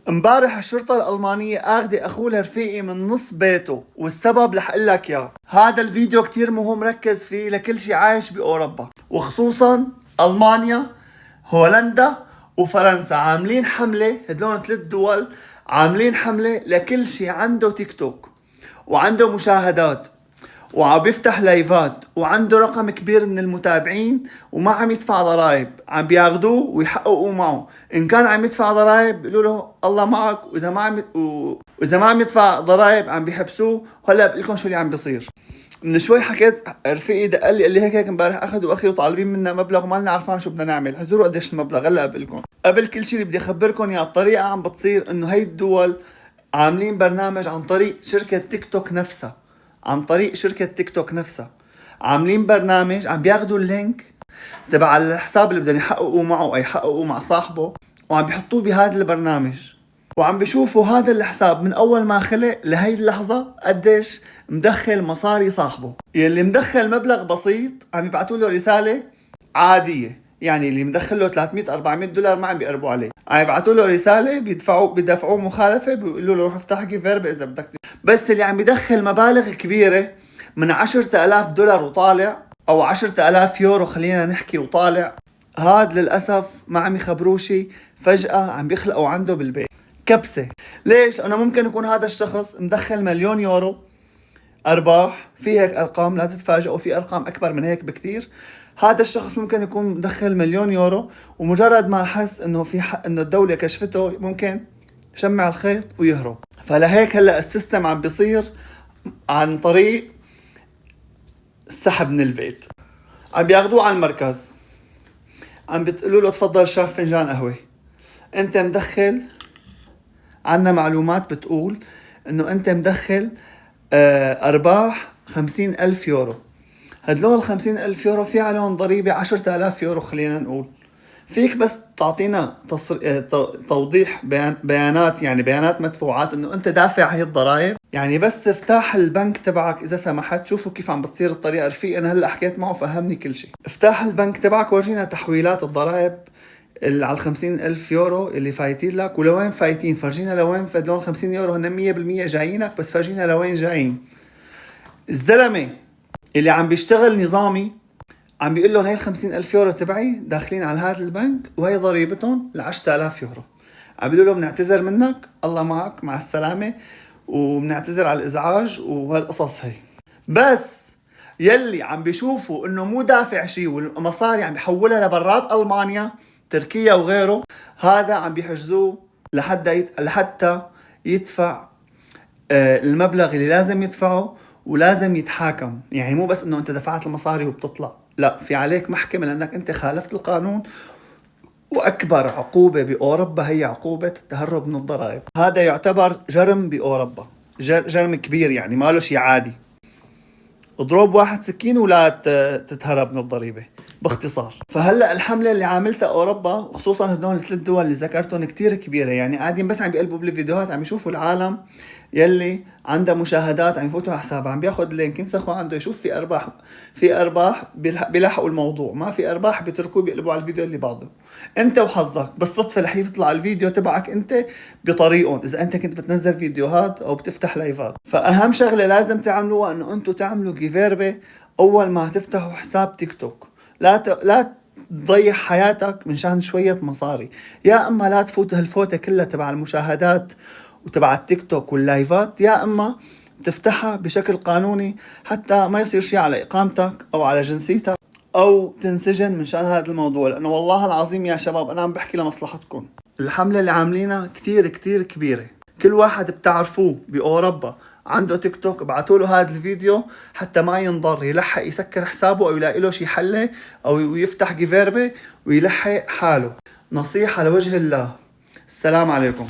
امبارح الشرطة الألمانية اخذة اخوه الرفيقي من نص بيته، والسبب رح اقول لك اياه. هذا الفيديو كتير مهم ركز فيه لكل شي عايش بأوروبا، وخصوصا ألمانيا، هولندا وفرنسا. عاملين حملة، هدول 3 دول عاملين حملة لكل شي عنده تيك توك وعنده مشاهدات وعم بيفتح لايفات وعنده رقم كبير من المتابعين وما عم يدفع ضرائب، عم بياخذوه ويحققوا معه. ان كان عم يدفع ضرائب بيقولوا له الله معك، واذا ما عم يدفع ضرائب عم بيحبسوه. وهلا بقول لكم شو اللي عم بيصير. من شوي حكيت رفيقي دق لي قال لي هيك امبارح اخذوا اخي وطالبين منا مبلغ ما لنا عارفان شو بدنا نعمل. حزروا قديش المبلغ. هلا بقول لكم قبل كل شيء اللي بدي اخبركم يا الطريقه عم بتصير انه هي الدول عاملين برنامج عن طريق شركه تيك توك نفسها. عاملين برنامج، عم بياخذوا اللينك تبع الحساب اللي بدهم يحققوا معه، اي يحققوا مع صاحبه، وعم بيحطوه بهذا البرنامج، وعم بيشوفوا هذا الحساب من اول ما خلق لهي اللحظة قديش مدخل مصاري صاحبه. يلي مدخل مبلغ بسيط عم يبعثوا له رسالة عادية، يعني اللي مدخل له 300 400 دولار ما عم بيقربوا عليه، عم يبعثوا له رسالة بيدفعوه مخالفة، بيقولوا له روح افتح جيفيرب اذا بدك. بس اللي عم يدخل مبالغ كبيرة من 10,000 دولار وطالع، او 10,000 يورو خلينا نحكي وطالع، هاد للأسف ما عم يخبروه شي، فجأة عم بيخلقوا عنده بالبيت كبسة. ليش؟ لأنه ممكن يكون هذا الشخص مدخل 1,000,000 يورو أرباح، في هيك أرقام لا تتفاجئوا، في أرقام أكبر من هيك بكتير. هذا الشخص ممكن يكون مدخل 1,000,000 يورو، ومجرد ما حس إنه إنه الدولة كشفته ممكن يشمع الخيط ويهرب. فلهيك هلا السيستم عم بيصير عن طريق السحب من البيت. عم بياخدوه على المركز، عم بتقولوا له تفضل شاف فنجان قهوة. انت مدخل، عنا معلومات بتقول انه انت مدخل ارباح 50,000 يورو. هدول 50,000 يورو في عليهم ضريبة 10,000 يورو خلينا نقول. فيك بس تعطينا توضيح بيانات، يعني بيانات مدفوعات انه انت دافع هي الضرائب. يعني بس افتح البنك تبعك اذا سمحت، شوفوا كيف عم بتصير الطريقة. رفيق انا هلا حكيت معه فهمني كل شيء. افتح البنك تبعك ورجينا تحويلات الضرائب اللي على 50,000 يورو اللي فايتين لك، ولوين فايتين. فرجينا لوين فدلون 50 يورو هن 100% جايينك، بس فرجينا لوين جايين. الزلمة اللي عم بيشتغل نظامي عم بيقول لهم هاي 50,000 يورو تبعي داخلين على هذا البنك وهي ضريبتهم 10,000 يورو. عم بيقولوا لهم بنعتذر منك، الله معك، مع السلامة، وبنعتذر على الإزعاج وهالقصص هي. بس يلي عم بيشوفوا انه مو دافع شيء والمصاري عم بيحولها لبرات ألمانيا، تركيا وغيره، هذا عم بيحجزوه لحتى يدفع المبلغ اللي لازم يدفعه، ولازم يتحاكم. يعني مو بس انه انت دفعت المصاري وبتطلع، لا، في عليك محكمة لانك انت خالفت القانون. واكبر عقوبة باوروبا هي عقوبة التهرب من الضرائب. هذا يعتبر جرم باوروبا، جرم كبير، يعني ما له شيء عادي. اضرب واحد سكين ولا تتهرب من الضريبة باختصار. فهلا الحملة اللي عاملتها اوروبا، وخصوصا هدول 3 دول اللي ذكرتهم كتير كبيرة، يعني قاعدين بس عم بيقلبوا بالفيديوهات، عم يشوفوا العالم يلي عنده مشاهدات عم يفوتوا على حسابها، عم بياخذ اللينك ينسخوا عنده، يشوف في ارباح بيلحقوا الموضوع، ما في ارباح بيتركوه بيقلبوا على الفيديو اللي بعده. انت وحظك بالصدفة رح يطلع الفيديو تبعك انت بطريقهم، اذا انت كنت بتنزل فيديوهات او بتفتح لايفات. فاهم شغلة لازم تعملوها انه انتم تعملوا جيفيربي اول ما تفتحوا حساب تيك توك. لا تضيع حياتك من شان شوية مصاري. يا اما لا تفوت هالفوتة كلها تبع المشاهدات وتبع التيك توك واللايفات، يا اما تفتحها بشكل قانوني حتى ما يصير شيء على اقامتك او على جنسيتك او تنسجن من شان هذا الموضوع. لانه والله العظيم يا شباب انا عم بحكي لمصلحتكم. الحملة اللي عاملينها كتير كتير كبيرة. كل واحد بتعرفوه بأوروبا عنده تيك توك ابعتوا له هذا الفيديو حتى ما ينضر، يلحق يسكر حسابه او يلاقي له شي حله او يفتح جيفيربي ويلحق حاله. نصيحة لوجه الله. السلام عليكم.